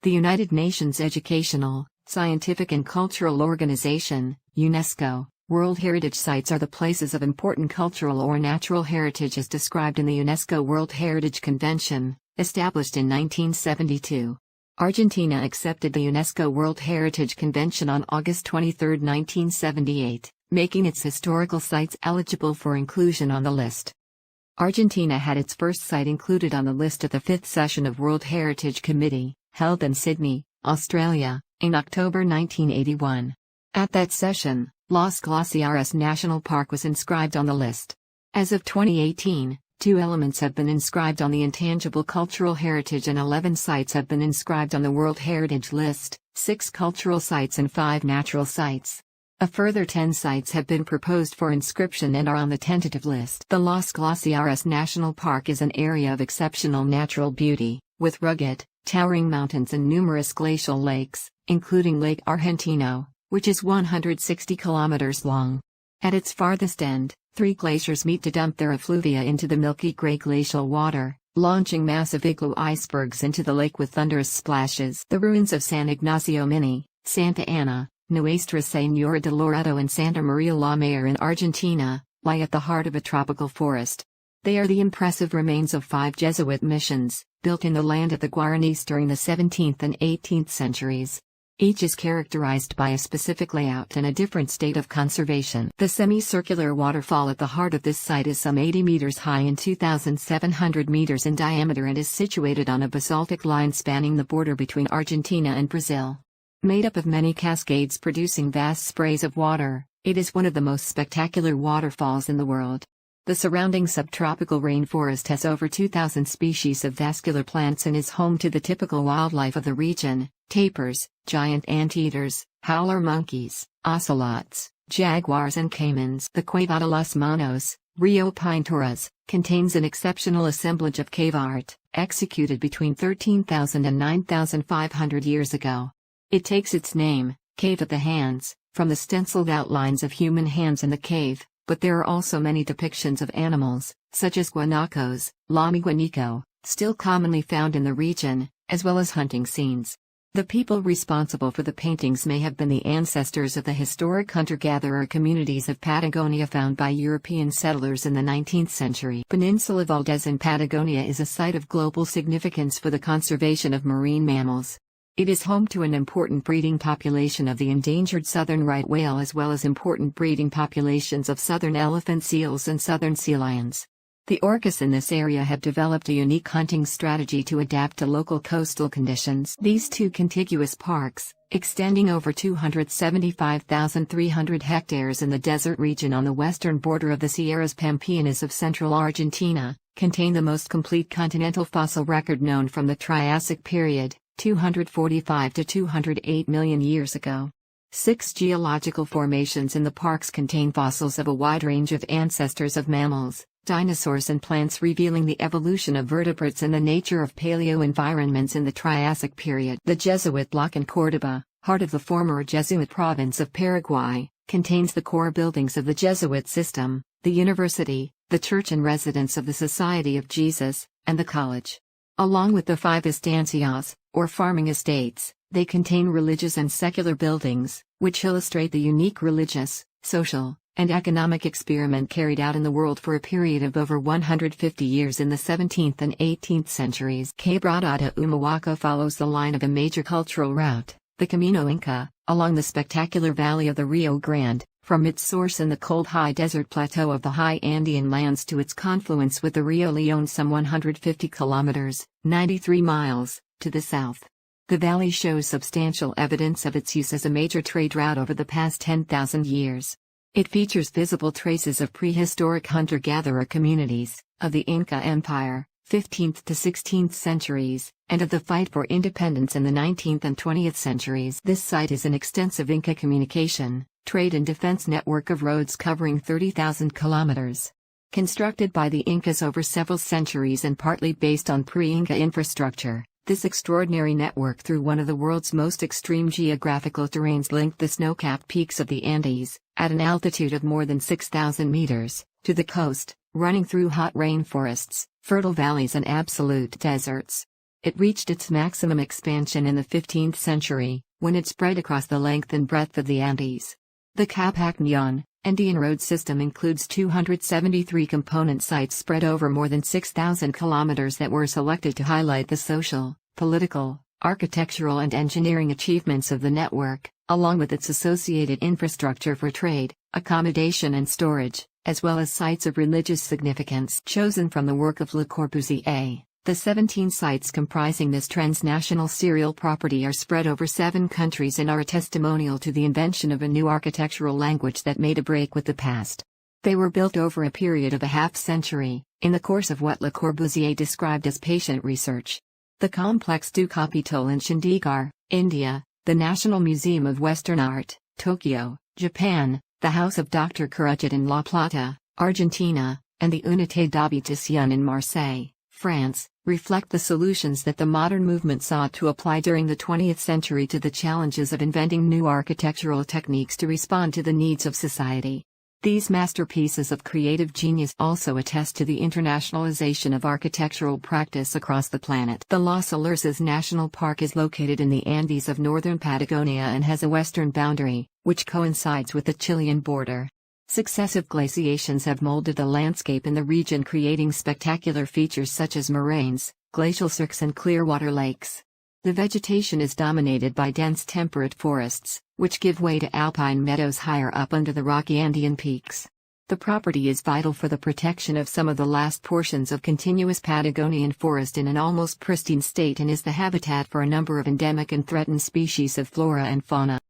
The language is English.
The United Nations Educational, Scientific and Cultural Organization, UNESCO, World Heritage Sites are the places of important cultural or natural heritage as described in the UNESCO World Heritage Convention, established in 1972. Argentina accepted the UNESCO World Heritage Convention on August 23, 1978, making its historical sites eligible for inclusion on the list. Argentina had its first site included on the list at the 5th session of World Heritage Committee, held in Sydney, Australia, in October 1981. At that session, Los Glaciares National Park was inscribed on the list. As of 2018, 2 elements have been inscribed on the intangible cultural heritage and 11 sites have been inscribed on the World Heritage List, 6 cultural sites and 5 natural sites. A further 10 sites have been proposed for inscription and are on the tentative list. The Los Glaciares National Park is an area of exceptional natural beauty, with rugged, towering mountains and numerous glacial lakes, including Lake Argentino, which is 160 kilometers long. At its farthest end, 3 glaciers meet to dump their effluvia into the milky gray glacial water, launching massive igloo icebergs into the lake with thunderous splashes. The ruins of San Ignacio Mini, Santa Ana, Nuestra Señora de Loreto and Santa Maria la Mayor in Argentina, lie at the heart of a tropical forest. They are the impressive remains of 5 Jesuit missions, built in the land of the Guaranis during the 17th and 18th centuries. Each is characterized by a specific layout and a different state of conservation. The semicircular waterfall at the heart of this site is some 80 meters high and 2,700 meters in diameter and is situated on a basaltic line spanning the border between Argentina and Brazil. Made up of many cascades producing vast sprays of water, it is one of the most spectacular waterfalls in the world. The surrounding subtropical rainforest has over 2,000 species of vascular plants and is home to the typical wildlife of the region: tapirs, giant anteaters, howler monkeys, ocelots, jaguars and caimans. The Cueva de las Manos, Rio Pinturas, contains an exceptional assemblage of cave art, executed between 13,000 and 9,500 years ago. It takes its name, Cave of the Hands, from the stenciled outlines of human hands in the cave, but there are also many depictions of animals, such as guanacos, llama-guanico, still commonly found in the region, as well as hunting scenes. The people responsible for the paintings may have been the ancestors of the historic hunter-gatherer communities of Patagonia found by European settlers in the 19th century. Península Valdés in Patagonia is a site of global significance for the conservation of marine mammals. It is home to an important breeding population of the endangered southern right whale as well as important breeding populations of southern elephant seals and southern sea lions. The orcas in this area have developed a unique hunting strategy to adapt to local coastal conditions. These 2 contiguous parks, extending over 275,300 hectares in the desert region on the western border of the Sierras Pampeanas of central Argentina, contain the most complete continental fossil record known from the Triassic period, 245 to 208 million years ago. 6 geological formations in the parks contain fossils of a wide range of ancestors of mammals, dinosaurs and plants, revealing the evolution of vertebrates and the nature of paleo-environments in the Triassic period. The Jesuit block in Córdoba, heart of the former Jesuit province of Paraguay, contains the core buildings of the Jesuit system, the university, the church and residence of the Society of Jesus, and the college. Along with the 5 estancias, or farming estates, they contain religious and secular buildings, which illustrate the unique religious, social, and economic experiment carried out in the world for a period of over 150 years in the 17th and 18th centuries. Quebrada de Humahuaca follows the line of a major cultural route, the Camino Inca, along the spectacular valley of the Rio Grande, from its source in the cold high desert plateau of the high Andean lands to its confluence with the Rio León some 150 kilometers, 93 miles, to the south. The valley shows substantial evidence of its use as a major trade route over the past 10,000 years. It features visible traces of prehistoric hunter-gatherer communities, of the Inca Empire, 15th to 16th centuries, and of the fight for independence in the 19th and 20th centuries. This site is an extensive Inca communication, trade and defense network of roads covering 30,000 kilometers. Constructed by the Incas over several centuries and partly based on pre-Inca infrastructure, this extraordinary network through one of the world's most extreme geographical terrains linked the snow-capped peaks of the Andes, at an altitude of more than 6,000 meters, to the coast, running through hot rainforests, fertile valleys and absolute deserts. It reached its maximum expansion in the 15th century, when it spread across the length and breadth of the Andes. The Qhapaq Andean road system includes 273 component sites spread over more than 6,000 kilometers that were selected to highlight the social, political, architectural and engineering achievements of the network, along with its associated infrastructure for trade, accommodation and storage, as well as sites of religious significance chosen from the work of Le Corbusier. The 17 sites comprising this transnational serial property are spread over 7 countries and are a testimonial to the invention of a new architectural language that made a break with the past. They were built over a period of a half-century, in the course of what Le Corbusier described as patient research. The Complex du Capitole in Chandigarh, India, the National Museum of Western Art, Tokyo, Japan, the House of Dr. Courrujat in La Plata, Argentina, and the Unité d'Habitation in Marseille, France, reflect the solutions that the modern movement sought to apply during the 20th century to the challenges of inventing new architectural techniques to respond to the needs of society. These masterpieces of creative genius also attest to the internationalization of architectural practice across the planet. The Los Alerces National Park is located in the Andes of northern Patagonia and has a western boundary, which coincides with the Chilean border. Successive glaciations have molded the landscape in the region, creating spectacular features such as moraines, glacial cirques and clear water lakes. The vegetation is dominated by dense temperate forests, which give way to alpine meadows higher up under the rocky Andean peaks. The property is vital for the protection of some of the last portions of continuous Patagonian forest in an almost pristine state and is the habitat for a number of endemic and threatened species of flora and fauna.